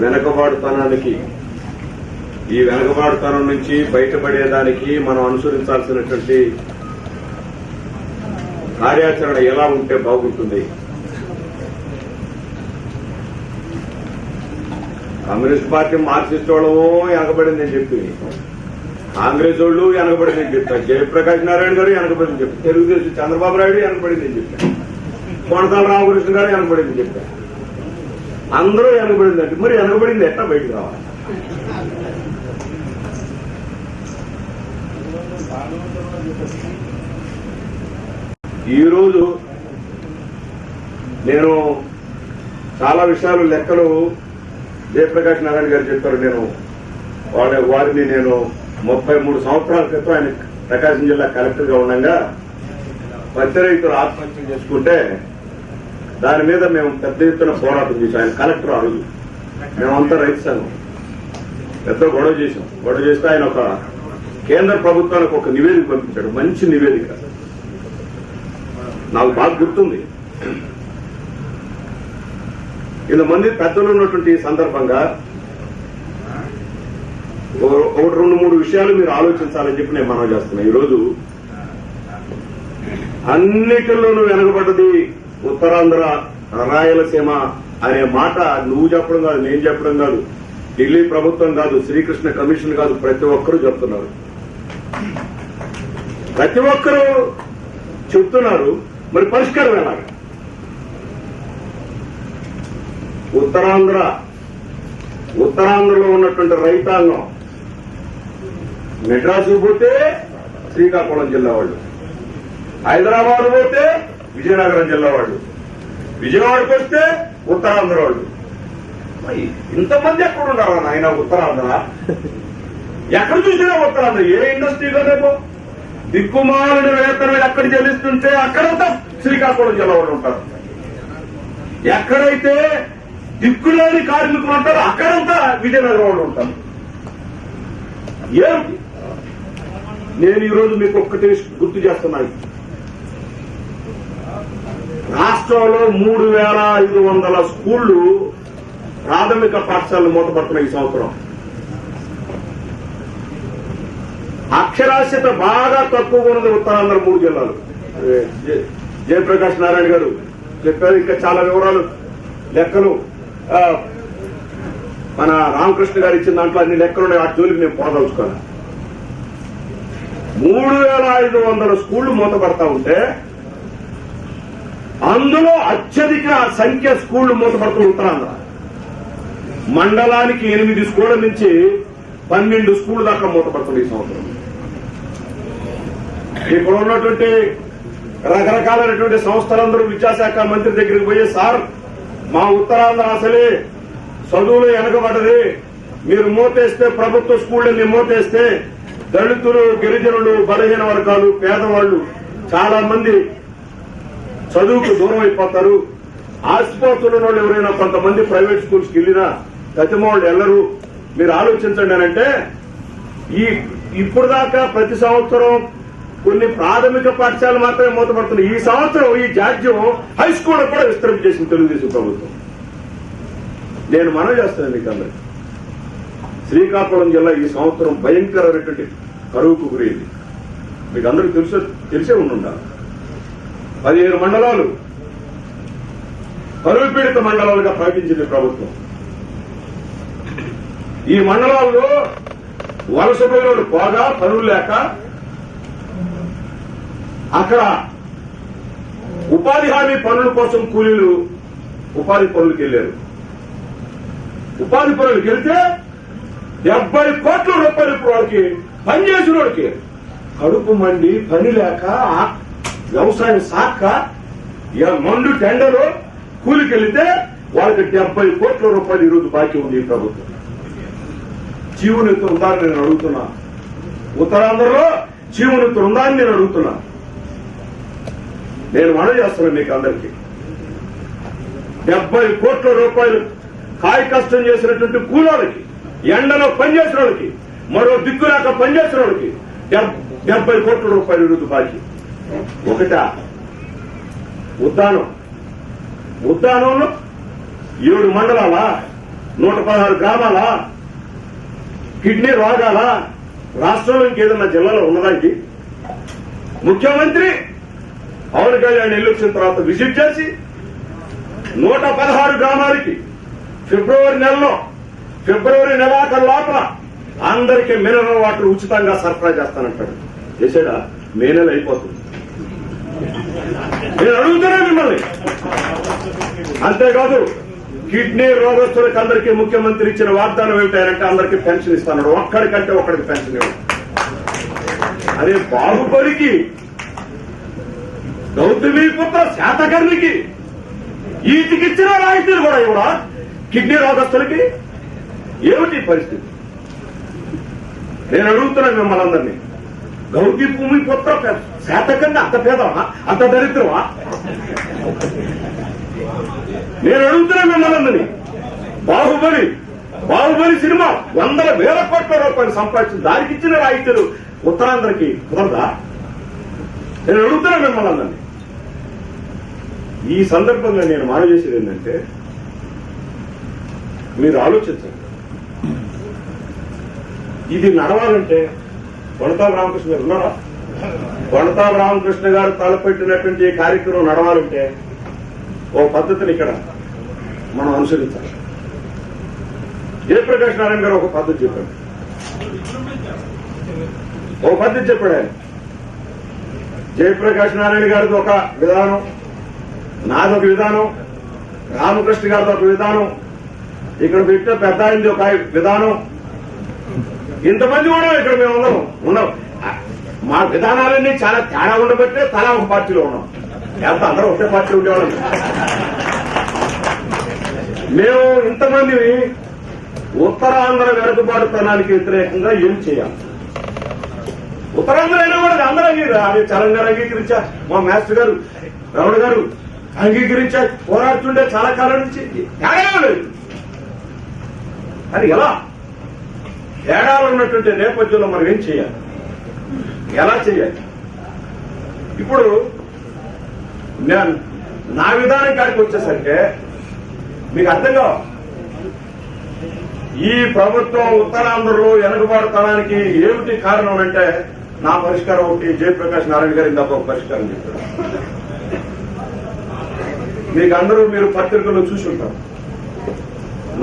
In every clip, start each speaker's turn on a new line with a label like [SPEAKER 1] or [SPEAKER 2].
[SPEAKER 1] వెనకబాటుతనానికి ఈ వెనకబాటుతనం నుంచి బయటపడేదానికి మనం అనుసరించాల్సినటువంటి కార్యాచరణ ఎలా ఉంటే బాగుంటుంది. కమ్యూనిస్ట్ పార్టీ మార్క్సిస్ట్ వాళ్ళము వెనకబడిందని చెప్పి, కాంగ్రెస్ వాళ్ళు వెనకబడిందని చెప్పారు, జయప్రకాష్ నారాయణ గారు వెనకబడిందని చెప్పారు, తెలుగుదేశం చంద్రబాబు నాయుడు వెనకబడిందని చెప్పారు, కొనసాల రామకృష్ణ గారు వెనకబడిందని చెప్పారు. అందరూ వెనకబడిందంటే మరి వెనకబడింది ఎట్లా బయటకు రావాలి? ఈరోజు నేను చాలా విషయాలు లెక్కలు జయప్రకాష్ నారాయణ గారు చెప్పారు. నేను వారిని నేను 33 సంవత్సరాల క్రితం ఆయన ప్రకాశం జిల్లా కలెక్టర్ గా ఉండగా పత్తి రైతులు ఆత్మహత్య చేసుకుంటే దాని మీద మేము పెద్ద ఎత్తున పోరాటం చేశాం. ఆయన కలెక్టర్ ఆ రోజు, మేమంతా రైతు సంఘం పెద్ద గొడవ చేశాం. గొడవ చేస్తే ఆయన ఒక కేంద్ర ప్రభుత్వానికి ఒక నివేదిక పంపించాడు, మంచి నివేదిక, నాకు బాగా గుర్తుంది. ఇంతమంది పెద్దలు ఉన్నటువంటి సందర్భంగా ఒకటి 2-3 విషయాలు మీరు ఆలోచించాలని చెప్పి నేను మనవి చేస్తున్నాను. ఈరోజు అన్నిటిలోనూ వెనకబడ్డది ఉత్తరాంధ్ర, రాయలసీమ అనే మాట నువ్వు చెప్పడం కాదు, నేను చెప్పడం కాదు, ఢిల్లీ ప్రభుత్వం కాదు, శ్రీకృష్ణ కమిషన్ కాదు, ప్రతి ఒక్కరూ చెప్తున్నారు. ప్రతి ఒక్కరూ చెప్తున్నారు. మరి పరిష్కారం ఎలాగ? ఉత్తరాంధ్రలో ఉన్నటువంటి రైతాంగం మెడ్రాసు పోతే శ్రీకాకుళం జిల్లా వాళ్ళు, హైదరాబాద్ పోతే విజయనగరం జిల్లా వాళ్ళు, విజయవాడకు వస్తే ఉత్తరాంధ్ర వాళ్ళు. ఇంతమంది ఎక్కడ ఉన్నారు నాయన ఉత్తరాంధ్ర? ఎక్కడ చూసినా ఉత్తరాంధ్ర. ఏ ఇండస్ట్రీలో రేపు దిక్కుమాలిన వేతనం ఎక్కడ చెల్లిస్తుంటే అక్కడంతా శ్రీకాకుళం జిల్లా వాళ్ళు ఉంటారు. ఎక్కడైతే దిక్కులేని కార్మికులు ఉంటారో అక్కడంతా విజయనగరం వాళ్ళు ఉంటారు. ఏమిటి? నేను ఈరోజు మీకు ఒక్కటి గుర్తు చేస్తున్నాను. రాష్ట్రంలో 3500 స్కూళ్లు, ప్రాథమిక పాఠశాలలు మూతపడుతున్నాయి ఈ సంవత్సరం. అక్షరాస్యత బాగా తక్కువగా ఉన్నది ఉత్తరాంధ్ర 3 జిల్లాలు. జయప్రకాష్ నారాయణ గారు చెప్పారు. ఇంకా చాలా వివరాలు, లెక్కలు మన రామకృష్ణ గారు ఇచ్చిన దాంట్లో అన్ని లెక్కలు ఆ జోలికి నేను పోదలుచుకోను. 3500 స్కూళ్లు మూతపడతా ఉంటే అందులో అత్యధిక సంఖ్య స్కూళ్లు మూతపడుతున్న ఉత్తరాంధ్ర. మండలానికి 8 స్కూళ్ల నుంచి 12 స్కూళ్ల దాకా మూతపడుతుంది ఈ సంవత్సరం. ఇక్కడ ఉన్నటువంటి రకరకాలైనటువంటి సంస్థలందరూ విద్యాశాఖ మంత్రి దగ్గరికి పోయి, సార్ మా ఉత్తరాంధ్ర అసలే చదువులు వెనకబడ్డది, మీరు మూతేస్తే ప్రభుత్వ స్కూళ్లన్నీ మూతేస్తే దళితులు, గిరిజనులు, బలహీన వర్గాలు, పేదవాళ్లు చాలా మంది చదువుకు దూరం అయిపోతారు. ఆస్తిపోతున్న వాళ్ళు ఎవరైనా కొంతమంది ప్రైవేట్ స్కూల్స్ కి వెళ్ళినా గతిమ వాళ్ళు వెళ్లరు, మీరు ఆలోచించండి అని అంటే, ఇప్పుడు దాకా ప్రతి సంవత్సరం కొన్ని ప్రాథమిక పాఠశాలలు మాత్రమే మూతపడుతున్నాయి. ఈ సంవత్సరం ఈ జాడ్యం హై స్కూల్ కూడా విస్తరించేసింది తెలుగుదేశం ప్రభుత్వం. నేను మనవి చేస్తాను మీకు అందరికీ, శ్రీకాకుళం జిల్లా ఈ సంవత్సరం భయంకరమైనటువంటి కరువుకు గురైంది. మీకు అందరికీ తెలిసే ఉండాలి. 15 మండలాలు కరువు పీడిత మండలాలుగా ప్రకటించింది ప్రభుత్వం. ఈ మండలాల్లో వలసపోయిన పోగా పనులు లేక అక్కడ ఉపాధి హామీ పనుల కోసం కూలీలు ఉపాధి పనులకు వెళ్లారు. ఉపాధి పనులకు వెళ్తే 70 కోట్ల రూపాయలు ఇప్పుడు వాళ్ళకి పనిచేసిన వాడికి కడుపు మండి పని లేక వ్యవసాయం సాక్క మండు టెండరు కూలికి వెళ్తే వాళ్ళకి 70 కోట్ల రూపాయలు ఈరోజు బాకీ ఉంది ఈ ప్రభుత్వం. జీవనెత్తు ఉందా అని నేను అడుగుతున్నా. ఉత్తరాంధ్రలో జీవనెత్తు ఉందా అని నేను అడుగుతున్నా. నేను మనవి చేస్తున్నాను మీకు అందరికీ, 70 కోట్ల రూపాయలు కాయ కష్టం చేసినటువంటి కూలోళ్ళకి, ఎండలో పనిచేసిన వాళ్ళకి, మరో దిక్కులేక పనిచేసిన వాళ్ళకి 70 కోట్ల రూపాయలు ఈరోజు బాకీ. ఒకటా ఉద్దానంలో 7 మండలాల 116 గ్రామాల కిడ్నీ రోగాల రాష్ట్రంలో ఇంకేదన్నా జిల్లాలో ఉన్నదానికి ముఖ్యమంత్రి పవన్ కళ్యాణ్ ఇల్లు వచ్చిన తర్వాత విజిట్ చేసి 116 గ్రామాలకి ఫిబ్రవరి నెలాఖరు లోపల అందరికీ మినరల్ వాటర్ ఉచితంగా సరఫరా చేస్తానంటాడు. చేసాడా? మే నెల అయిపోతుంది. నేను అడుగుతున్నా మిమ్మల్ని. అంతేకాదు కిడ్నీ రోగస్తులకు అందరికీ ముఖ్యమంత్రి ఇచ్చిన వాగ్దానం ఏమిటంటే అందరికీ పెన్షన్ ఇస్తాడు. ఒక్కడికంటే ఒక్కడికి పెన్షన్ ఇవ్వడు. అదే బాహుబలికి, గౌతమిపుత్ర శాతకర్ణికి ఈతికిచ్చిన రాయితీలు కూడా ఇవ్వడా కిడ్నీ రోగస్తులకి? ఏమిటి పరిస్థితి? నేను అడుగుతున్నాను మిమ్మల్ని అందరినీ. గౌతమిపుత్ర శాతకర్ణి అంత పేదవా? అంత దరిద్రమా? నేను అడుగుతున్నాను మిమ్మల్ని అందరినీ. బాహుబలి సినిమా 100,000 కోట్ల రూపాయలు సంపాదించింది. దానికి ఇచ్చిన రాయితీలు ఉత్తరాంధ్రకి కుదరదా? నేను అడుగుతున్నా మిమ్మల్ని అందరినీ. ఈ సందర్భంగా నేను మనవి చేసేది ఏంటంటే మీరు ఆలోచించండి. ఇది నడవాలంటే కొణతాల రామకృష్ణ గారు ఉన్నారా? కొణతాల రామకృష్ణ గారు తలపెట్టినటువంటి ఈ కార్యక్రమం నడవాలంటే ఓ పద్ధతిని ఇక్కడ మనం అనుసరించాలి. జయప్రకాష్ నారాయణ గారు ఒక పద్ధతి చెప్పాడు. ఆయన జయప్రకాష్ నారాయణ గారిది ఒక విధానం, నాదొక విధానం, రామకృష్ణ గారిది ఒక విధానం, ఇక్కడ పెట్టిన పెద్ద ఆయనది ఒక విధానం. ఇంతమంది కూడా ఇక్కడ మేము ఉన్నాం. మా విధానాలన్నీ చాలా తేడా ఉండబట్టే తలా ఒక పార్టీలో ఉన్నాం. ఎంత అందరూ ఒకే పార్టీ ఉండేవాళ్ళం. మేము ఇంతమంది ఉత్తరాంధ్ర వెనుకబాటుతనానికి వ్యతిరేకంగా ఏం చేయాలి? ఉత్తరాంధ్ర అయినా కూడా అందరూ తెలంగాణ అంగీకరించా, మా మాస్టర్ గారు రమణ గారు అంగీకరించా, పోరాడుతుండే చాలా కాలం నుంచి తేడా లేదు. అని ఎలా తేడాలు ఉన్నటువంటి నేపథ్యంలో మనం ఏం చేయాలి? ఎలా చేయాలి? ఇప్పుడు నేను నా విధానం కాడికి వచ్చేసరికి మీకు అర్థం కావాలి. ఈ ప్రభుత్వం ఉత్తరాంధ్రలో వెనుకబాటుతనానికి ఏమిటి కారణం అంటే నా పరిష్కారం ఒకటి. జయప్రకాష్ నారాయణ గారు ఇందాక ఒక పరిష్కారం చెప్పారు. మీకు అందరూ మీరు పత్రికల్లో చూసి ఉంటారు.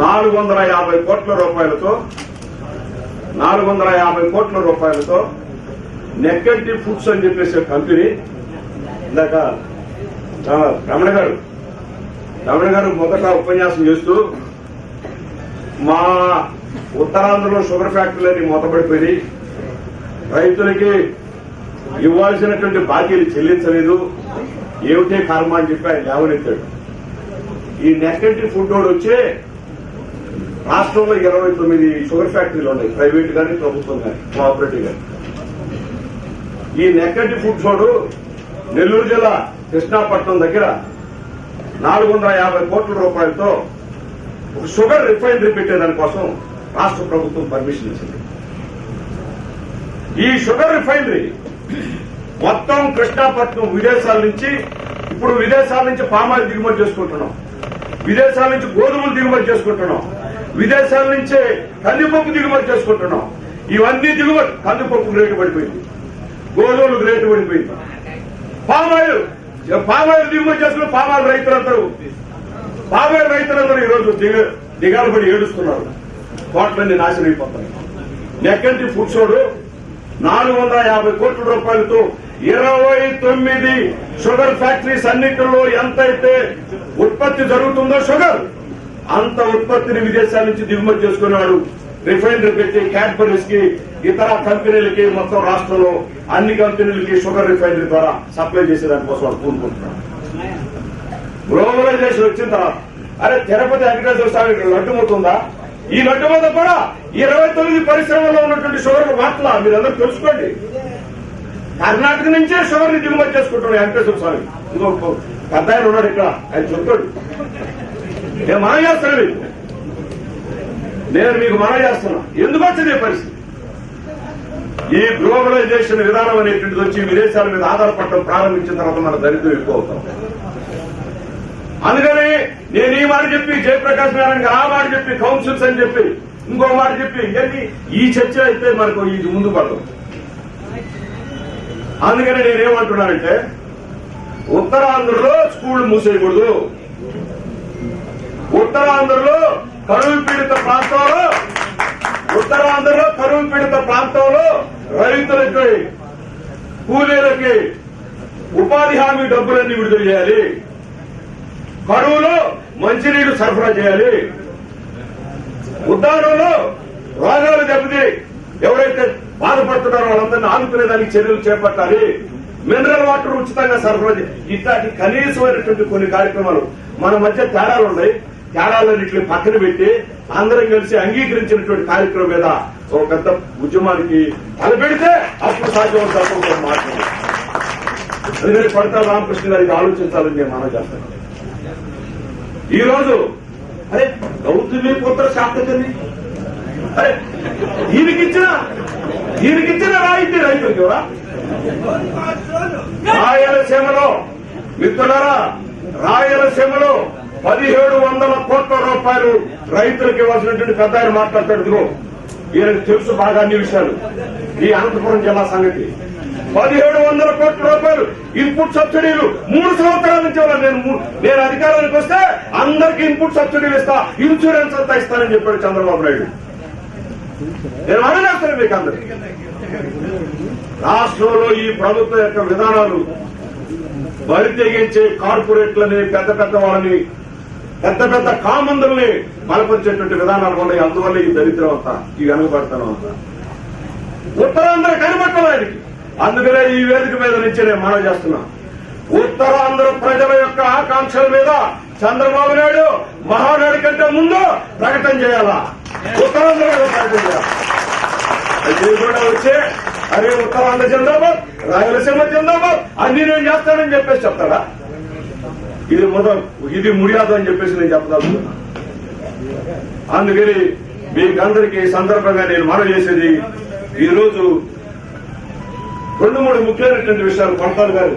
[SPEAKER 1] 450 కోట్ల రూపాయలతో నెక్కంటి ఫుడ్స్ అని చెప్పేసి కంపెనీ ఇందాక రమణ గారు మొదట ఉపన్యాసం చేస్తూ మా ఉత్తరాంధ్రలో షుగర్ ఫ్యాక్టరీలన్నీ మూతపడిపోయి రైతులకి ఇవ్వాల్సినటువంటి బాకీలు చెల్లించలేదు, ఏమిటే కర్మ అని చెప్పి ఆయన లేవనెత్తాడు. ఈ నెక్కంటి ఫుడ్ రోడ్ వచ్చే రాష్ట్రంలో 29 షుగర్ ఫ్యాక్టరీలు ఉన్నాయి, ప్రైవేట్ కానీ ప్రభుత్వం కానీ కోఆపరేటివ్ కానీ. ఈ నెక్కంటి ఫుడ్ రోడ్ నెల్లూరు జిల్లా కృష్ణాపట్నం దగ్గర 450 కోట్ల రూపాయలతో ఒక షుగర్ రిఫైనరీ పెట్టేదానికోసం రాష్ట్ర ప్రభుత్వం పర్మిషన్ ఇచ్చింది. ఈ షుగర్ రిఫైనరీ మొత్తం కృష్ణాపట్నం విదేశాల నుంచి పామాయిల్ దిగుమతి చేసుకుంటున్నాం, విదేశాల నుంచి గోధుమలు దిగుమతి చేసుకుంటున్నాం, విదేశాల నుంచే కందిపప్పు దిగుమతి చేసుకుంటున్నాం. ఇవన్నీ దిగుమతి. కందిపప్పు రేటు పడిపోయింది, గోధుమలకు రేటు పడిపోయింది. పామాయిల్ దిగుమతి చేసుకున్న పామాయిల్ రైతులందరూ ఈరోజు దిగాలుపడి ఏడుస్తున్నారు. కోట్లన్నీ నాశనం అయిపోతాయి. నెక్కంటి ఫుడ్ రోడ్ 450 కోట్ల రూపాయలతో 29 షుగర్ ఫ్యాక్టరీస్ అన్నింటిలో ఎంతైతే ఉత్పత్తి జరుగుతుందో షుగర్, అంత ఉత్పత్తిని విదేశాల నుంచి దిగుమతి చేసుకునేవాడు రిఫైనరీ పెట్టి క్యాడ్బరీస్ కి, ఇతర కంపెనీలకి, మొత్తం రాష్ట్రంలో అన్ని కంపెనీలకి షుగర్ రిఫైనరీ ద్వారా సప్లై చేసేదానికోసం వాడు పూనుకుంటున్నాడు. గ్లోబలైజేషన్ వచ్చిన తర్వాత అరే తిరుపతి వెంకటేశ్వర స్వామి లడ్డు మొత్తుందా? ఈ లడ్డు మీద కూడా 29 పరిశ్రమల్లో ఉన్నటువంటి షుగర్ మాటలా మీరందరూ తెలుసుకోండి. కర్ణాటక నుంచే షుగర్ ని దిగుమతి చేసుకుంటున్నాడు వెంకటేశ్వర స్వామి. ఇంకొక పెద్ద ఆయన ఉన్నాడు ఇక్కడ, ఆయన చెప్తాడు. నేను మనం చేస్తాను, నేను మీకు మనం చేస్తున్నా. ఎందుకు వచ్చింది పరిస్థితి? ఈ గ్లోబలైజేషన్ విధానం అనేటువంటిది వచ్చి విదేశాల మీద ఆధారపడటం ప్రారంభించిన తర్వాత మన దరిద్రం ఎక్కువ అవుతాం. అందుకని నేను ఈ మాట చెప్పి జయప్రకాష్ నారాయణ ఆ మాట చెప్పి కౌన్సిల్స్ అని చెప్పి ఇంకో మాట చెప్పి ఇవన్నీ ఈ చర్చ అయితే మనకు ఇది ముందు పడదు. అందుకని నేనేమంటున్నానంటే ఉత్తరాంధ్రలో స్కూళ్లు మూసేయకూడదు. ఉత్తరాంధ్రలో కరువు పీడిత ప్రాంతంలో రైతులకి కూలీలకి ఉపాధి హామీ డబ్బులన్నీ విడుదల చేయాలి. కరువులో మంచినీళ్లు సరఫరా చేయాలి. ఉద్దానంలో రోగాలు దెబ్బతి ఎవరైతే బాధపడుతున్నారో వాళ్ళందరినీ ఆదుకునేదానికి చర్యలు చేపట్టాలి. మినరల్ వాటర్ ఉచితంగా సరఫరా ఇట్లాంటి కనీసమైనటువంటి కొన్ని కార్యక్రమాలు మన మధ్య తేడాలు ఉన్నాయి. తేడాలన్నింటినీ పక్కన పెట్టి అందరం కలిసి అంగీకరించినటువంటి కార్యక్రమం మీద ఒక పెద్ద ఉద్యమానికి తలపెడితే అప్పుడు సాధ్యమవుతారు మాట్లాడారు. అందుకని కొడతారు రామకృష్ణ గారికి ఆలోచించాలని నేను మనం చేస్తాను. ఈ రోజు అరే గౌతమి పుత్ర శాస్త్రజ్ఞని అరే దీనికిచ్చిన రాయితీ రైతులకి ఎవరా? రాయలసీమలో మిత్రులారా, రాయలసీమలో 1700 కోట్ల రూపాయలు రైతులకు ఇవ్వాల్సినటువంటి పెద్ద ఆయన మాట్లాడతాడు. ఈయనకు తెలుసు బాగా అన్ని విషయాలు. ఈ అనంతపురం జిల్లా సంగతి 1700 కోట్ల రూపాయలు ఇన్పుట్ సబ్సిడీలు 3 సంవత్సరాల నుంచి నేను అధికారానికి వస్తే అందరికీ ఇన్పుట్ సబ్సిడీలు ఇస్తా, ఇన్సూరెన్స్ అంతా ఇస్తానని చెప్పాడు చంద్రబాబు నాయుడు. నేను అనలేస్తాను మీకు అందరికి. రాష్ట్రంలో ఈ ప్రభుత్వం యొక్క విధానాలు బరి తెగించే కార్పొరేట్లని పెద్ద వాళ్ళని పెద్ద కామందుల్ని బలపరిచేటువంటి విధానాలు ఉన్నాయి. అందువల్ల ఈ దరిద్రం అంతా, ఈ వెనుకబడతనం అంతా ఉత్తరాంధ్ర కనిపెట్టాలి ఆయనకి. అందుకనే ఈ వేదిక మీద నుంచి నేను మనవి చేస్తున్నా, ఉత్తరాంధ్ర ప్రజల యొక్క ఆకాంక్షల మీద చంద్రబాబు నాయుడు మహానాడు కంటే ముందు ప్రకటన చేయాలా, ఉత్తరాంధ్ర ప్రకటన చేయాలి. అది కూడా వచ్చే అరే ఉత్తరాంధ్ర జిందాబాద్, రాయలసీమ జిందాబాద్ అన్ని నేను చేస్తానని చెప్పేసి చెప్తాడా? ఇది ముడియాదు అని చెప్పేసి నేను చెప్పదలుచుకున్నా. అందుకని మీకందరికీ ఈ సందర్భంగా నేను మనవి చేసేది, ఈ రోజు 2-3 ముఖ్యమైనటువంటి విషయాలు కొడతాలు గారు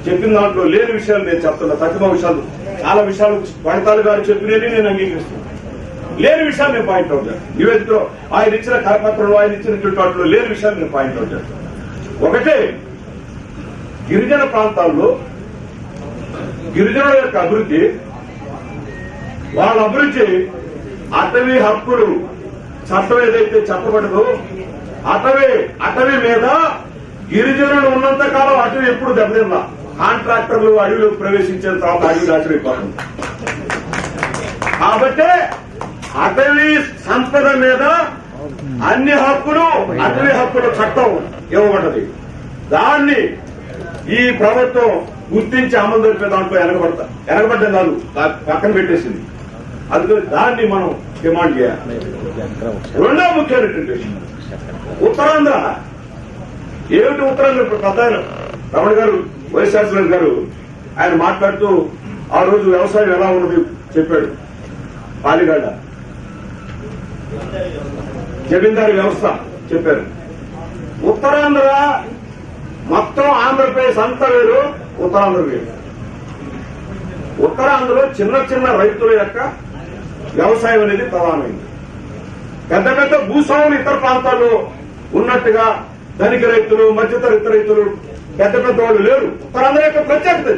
[SPEAKER 1] చెప్పిన దాంట్లో లేని విషయాలు నేను చెప్తున్నా. తక్కువ విషయాలు, చాలా విషయాలు కొడతాలు గారు చెప్పినవి నేను అంగీకరిస్తున్నాను. లేని విషయాలు నేను పాయింట్ అవుట్ చేస్తాను. నివేదికలో ఆయన ఇచ్చిన కరపత్రంలో ఆయన ఇచ్చినటువంటి వాటిలో లేని విషయాలు నేను పాయింట్ అవుట్ చేస్తాను. ఒకటే, గిరిజన ప్రాంతాల్లో గిరిజనుల యొక్క అభివృద్ధి, వాళ్ళ అభివృద్ధి అటవీ హక్కులు చట్టం ఏదైతే చెప్పబడదో అటవీ మీద గిరిజనులు ఉన్నంత కాలం అటవీ ఎప్పుడు దెబ్బతిన్నా. కాంట్రాక్టర్లు అడవిలోకి ప్రవేశించిన తర్వాత అడవి నాశనమైపోతుంది. కాబట్టి అటవీ సంపద మీద అన్ని హక్కులు అటవీ హక్కుల చట్టం ఇవ్వబడ్డది. దాన్ని ఈ ప్రభుత్వం గుర్తించి అమలు జరిపే దాంట్లో ఎనగబడ్డం కాదు, పక్కన పెట్టేసింది. అందుకని దాన్ని మనం డిమాండ్ చేయాలి. రెండో ముఖ్యమైనటువంటి విషయం, ఉత్తరాంధ్ర ఏమిటి? ఉత్తరాంధ్ర ఇప్పుడు ప్రధాన రమణ గారు, వైఎస్ఆర్ గారు ఆయన మాట్లాడుతూ ఆ రోజు వ్యవసాయం ఎలా ఉన్నది చెప్పాడు. పాలిగాడ జమీందారీ వ్యవస్థ చెప్పారు. ఉత్తరాంధ్ర మొత్తం ఆంధ్రప్రదేశ్ అంతా వేరు, ఉత్తరాంధ్ర వేరు. ఉత్తరాంధ్రలో చిన్న రైతుల యొక్క వ్యవసాయం అనేది ప్రధానమైంది. పెద్ద భూస్వాములు ఇతర ప్రాంతాల్లో ఉన్నట్టుగా ధనిక రైతులు, మధ్యతరగతి రైతులు, పెద్ద వాళ్ళు లేరు. ఉత్తరాంధ్ర యొక్క ప్రత్యేకత.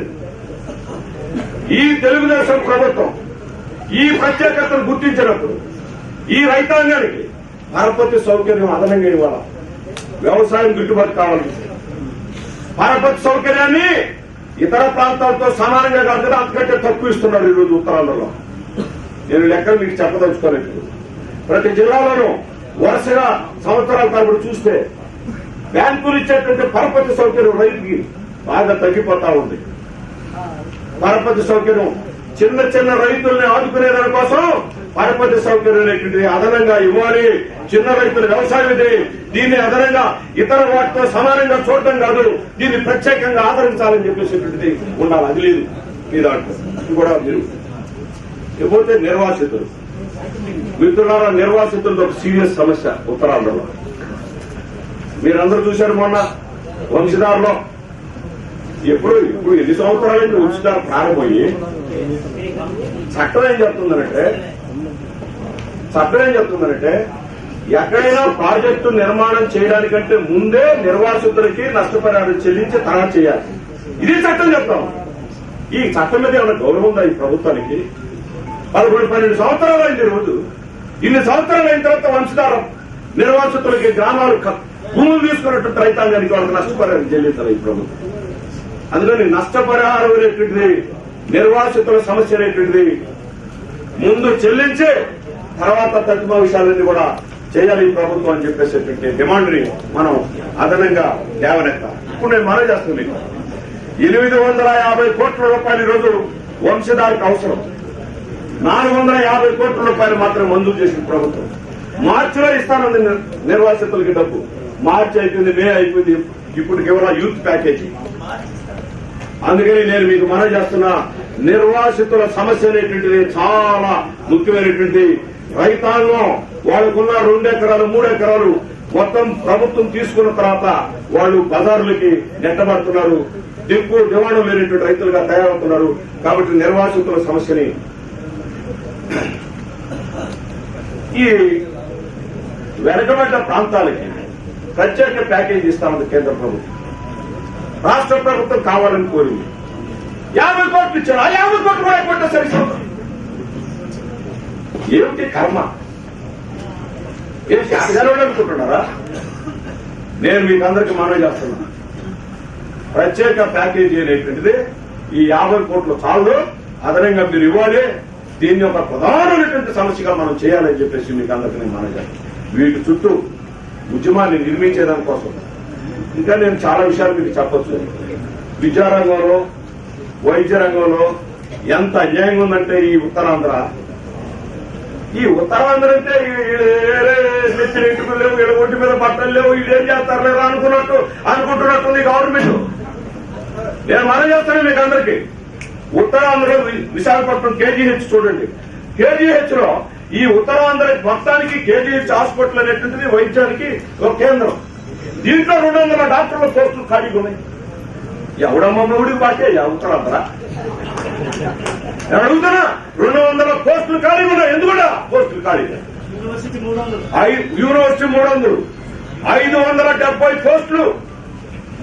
[SPEAKER 1] ఈ తెలుగుదేశం ప్రభుత్వం ఈ ప్రత్యేకతను గుర్తించినప్పుడు ఈ రైతాంగానికి పరపతి సౌకర్యం అదనంగా ఇవ్వాలి. వ్యవసాయం గిట్టుబాటు కావాలి. పరపతి సౌకర్యాన్ని ఇతర ప్రాంతాలతో సమానంగా కాదు, అంతకంటే తక్కువ ఇస్తున్నారు ఈరోజు ఉత్తరాంధ్రలో. నేను లెక్కలు మీకు చెప్పదలుచుకోలేదు. ప్రతి జిల్లాలోనూ వరుసగా సంవత్సరాల తరబడి చూస్తే బ్యాంకులు ఇచ్చేటువంటి పరపతి సౌకర్యం రైతుకి బాగా తగ్గిపోతా ఉంది. పరపతి సౌకర్యం చిన్న రైతుల్ని ఆదుకునే దానికోసం పరపతి సౌకర్యం అనేటువంటిది అదనంగా ఇవ్వాలి. చిన్న రైతుల వ్యవసాయం ఇది. దీన్ని అదనంగా ఇతర వాటితో సమానంగా చూడటం కాదు, దీన్ని ప్రత్యేకంగా ఆదరించాలని చెప్పేసేటువంటిది ఉండాలి. అది లేదు మీ దాంట్లో. ఇది కూడా మీరు ఇకపోతే నిర్వాసితులు మిత్రులారా, నిర్వాసితులతో ఒక సీరియస్ సమస్య ఉత్తరాంధ్రలో. మీరందరూ చూశారు మొన్న వంశధారలో ఇప్పుడు ఎన్ని సంవత్సరాలైంది ఉచితాలు ప్రారంభమయ్యి చట్టం ఏం చెప్తుందనంటే ఎక్కడైనా ప్రాజెక్టు నిర్మాణం చేయడానికంటే ముందే నిర్వాసితులకి నష్టపరిహారం చెల్లించి తర్వాత చేయాలి. ఇది చట్టం చెప్తాం. ఈ చట్టం మీద ఏమైనా గౌరవం ఉందా ఈ ప్రభుత్వానికి? 11-12 సంవత్సరాలు అయింది రోజు. ఇన్ని సంవత్సరాలు అయిన తర్వాత వంశధారం నిర్వాసితులకి గ్రామాలు భూములు తీసుకున్నట్టు రైతాంగానికి వాళ్ళకి నష్టపరిహారం చెల్లించాలి ఈ ప్రభుత్వం. అందుకని నష్టపరిహారం అనేటువంటిది, నిర్వాసితుల సమస్య అనేటువంటిది ముందు చెల్లించి తర్వాత తక్కువ విషయాలన్నీ కూడా చేయాలి ఈ ప్రభుత్వం అని చెప్పేసేటువంటి డిమాండ్ ని మనం అదనంగా లేవనెత్తాలి. ఇప్పుడు నేను మనవి చేస్తున్నాను మీకు 850 కోట్ల రూపాయలు ఈరోజు వంశధారికి అవసరం. 450 కోట్ల రూపాయలు మాత్రం మంజూరు చేసిన ప్రభుత్వం. మార్చిలో ఇస్తానంది నిర్వాసితులకి డబ్బు. మార్చి అయిపోయింది, మే అయిపోయింది, ఇప్పుడు కేవలం యూత్ ప్యాకేజీ. అందుకని నేను మీకు మనవి చేస్తున్నా, నిర్వాసితుల సమస్య అనేటువంటిది చాలా ముఖ్యమైనటువంటి. రైతాంగం వాళ్ళకున్న 2 ఎకరాలు 3 ఎకరాలు మొత్తం ప్రభుత్వం తీసుకున్న తర్వాత వాళ్ళు బజార్లకి నెట్టబడుతున్నారు. దిక్కు దివాణం లేనటువంటి రైతులుగా తయారవుతున్నారు. కాబట్టి నిర్వాసితుల సమస్యని ఈ వెనకబడ్డ ప్రాంతాలకి ప్రత్యేక ప్యాకేజీ ఇస్తామని కేంద్ర ప్రభుత్వం, రాష్ట్ర ప్రభుత్వం కావాలని కోరింది. 50 కోట్లు ఇచ్చారు. ఆ 50 కోట్లు కూడా అయిపోతే సరిపోతుంది. ఏమిటి కర్మ? ఏం అనుకుంటున్నారా? నేను మీకు అందరికీ మనవి చేస్తున్నా, ప్రత్యేక ప్యాకేజీ అనేటువంటిది ఈ 50 కోట్లు చాలు, అదనంగా మీరు ఇవ్వాలి. దీన్ని ఒక ప్రధానమైనటువంటి సమస్యగా మనం చేయాలని చెప్పేసి మీకు అందరికీ నేను మనవి చేస్తాను. వీటి చుట్టూ ఉద్యమాన్ని నిర్మించేదానికోసం ఇంకా నేను చాలా విషయాలు మీకు చెప్పొచ్చు. విద్యారంగంలో, వైద్య రంగంలో ఎంత అన్యాయంగా ఉందంటే ఈ ఉత్తరాంధ్ర అంటే నెత్తిన ఇంటికి లేవు, వీళ్ళ ఒంటి మీద బట్టలు లేవు, వీళ్ళేం చేస్తారు లేదా అనుకుంటున్నట్టుంది గవర్నమెంట్. నేను మనం చేస్తాను మీకు అందరికీ. ఉత్తరాంధ్రలో విశాఖపట్నం కేజీహెచ్ చూడండి. కేజీహెచ్ లో ఈ ఉత్తరాంధ్ర మొత్తానికి కేజీహెచ్ హాస్పిటల్ అనేటువంటిది వైద్యానికి ఒక కేంద్రం. దీంట్లో 200 డాక్టర్ల పోస్టులు ఖాళీగా ఉన్నాయి. ఎవడమ్మ మూడికి బాకే ఉత్తరాంధ్ర అడుగుతున్నా. 200 పోస్టులు ఖాళీగా ఉన్నాయి. ఎందుకుండా పోస్టులు ఖాళీగా? యూనివర్సిటీ 300, 570 పోస్టులు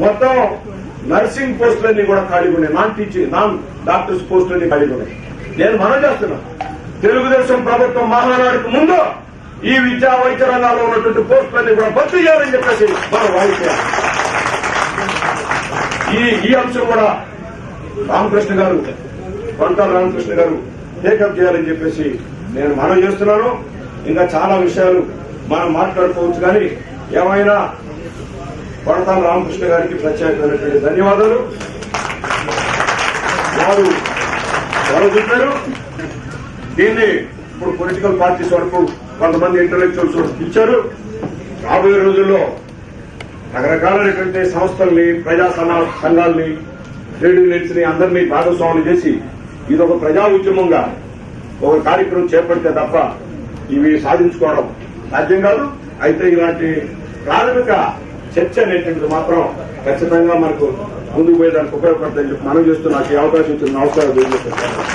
[SPEAKER 1] మొత్తం నర్సింగ్ పోస్టులన్నీ కూడా ఖాళీగా ఉన్నాయి. నాన్ డాక్టర్స్ పోస్టులన్నీ ఖాళీగా ఉన్నాయి. నేను మనం చేస్తున్నా, తెలుగుదేశం ప్రభుత్వం మహానాడుకు ముందు ఈ విద్యా వైద్య రంగాల్లో ఉన్నటువంటి పోస్టులన్నీ కూడా భర్తీ చేయాలని చెప్పేసి మనం వాయిద్యాలి. ఈ అంశం కూడా కొంటాల రామకృష్ణ గారు టేకప్ చేయాలని చెప్పేసి నేను మనం చేస్తున్నాను. ఇంకా చాలా విషయాలు మనం మాట్లాడుకోవచ్చు, కానీ ఏమైనా కొంటాల రామకృష్ణ గారికి ప్రత్యేకమైనటువంటి ధన్యవాదాలు. వారు చెప్పారు. దీన్ని ఇప్పుడు పొలిటికల్ పార్టీస్ వరకు కొంతమంది ఇంటలెక్చువల్స్ ఇచ్చారు. రాబోయే రోజుల్లో రకరకాలైనటువంటి సంస్థల్ని, ప్రజా సంఘాలని, ట్రేడ్ యూనియన్స్ ని అందరినీ భాగస్వాములు చేసి ఇదొక ప్రజా ఉద్యమంగా ఒక కార్యక్రమం చేపడితే తప్ప ఇవి సాధించుకోవడం సాధ్యం కాదు. అయితే ఇలాంటి ప్రాథమిక చర్చ అనేటువంటిది మాత్రం ఖచ్చితంగా మనకు ముందుకు పోయేదానికి ఉపయోగపడుతుందని చెప్పి మనం చేస్తూ నాకు ఈ అవకాశం ఇచ్చిన నమస్కారం.